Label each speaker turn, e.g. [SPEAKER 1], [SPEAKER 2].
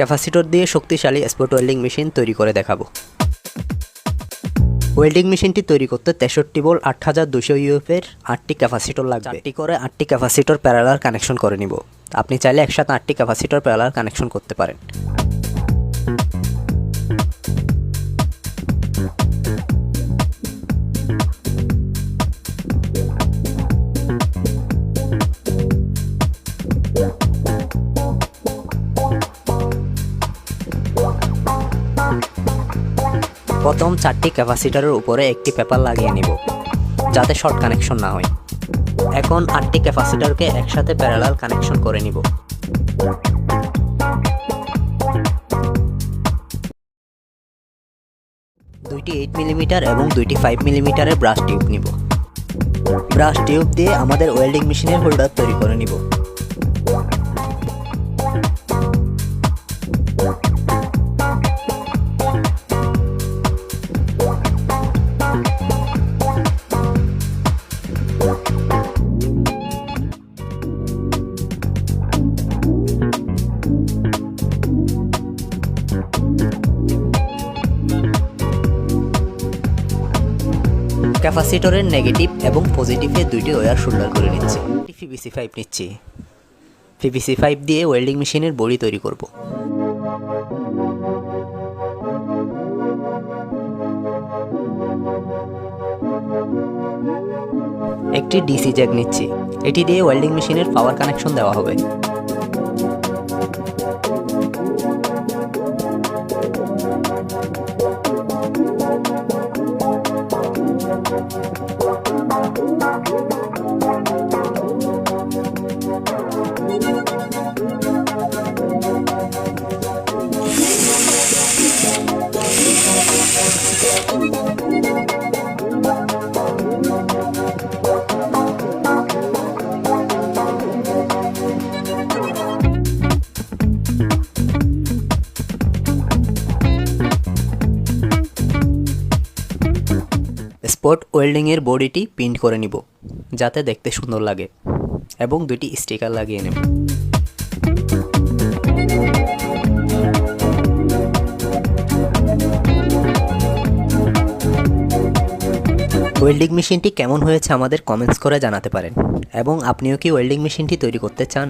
[SPEAKER 1] Capacitor দিয়ে শক্তিশালী spot welding machine তৈরি করে দেখাবো। ওয়েল্ডিং মেশিনটি তৈরি করতে 63 ভোল্ট 8200 ইউএফ এর 8টি ক্যাপাসিটর লাগবে। 4টি করে 8টি ক্যাপাসিটর প্যারালাল কানেকশন করে নিব। আপনি চাইলে একসাথে 8টি ক্যাপাসিটর প্যারালাল কানেকশন করতে পারেন। প্রথম 4টি ক্যাপাসিটরের উপরে একটি পেপার লাগিয়ে নিব যাতে শর্ট কানেকশন না হয়। এখন 8টি ক্যাপাসিটরকে একসাথে প্যারালাল কানেকশন করে নিব। দুইটি 8 মিলিমিটার এবং দুইটি 5 মিলিমিটারের ব্রাশ টিউব নিব। ব্রাশ টিউব দিয়ে আমাদের ওয়েল্ডিং মেশিনের হোল্ডার তৈরি করে নিব। ক্যাপাসিটরের নেগেটিভ এবং পজিটিভে দুইটি ওয়্যার শোল্ডার করে নিচ্ছি। পিভিসি পাইপ নিচ্ছি। পিভিসি পাইপ দিয়ে ওয়েল্ডিং মেশিনের বডি তৈরি করব। একটি ডিসি জ্যাক নিচ্ছি। এটি দিয়ে ওয়েল্ডিং মেশিনের পাওয়ার কানেকশন দেওয়া হবে। স্পট ওয়েল্ডিং এর বডিটি প্রিন্ট করে নিব যাতে দেখতে সুন্দর লাগে এবং দুটি স্টিকার লাগিয়ে নেব। ওয়েল্ডিং মেশিনটি কেমন হয়েছে আমাদের কমেন্টস করে জানাতে পারেন এবং আপনিও কি ওয়েল্ডিং মেশিনটি তৈরি করতে চান?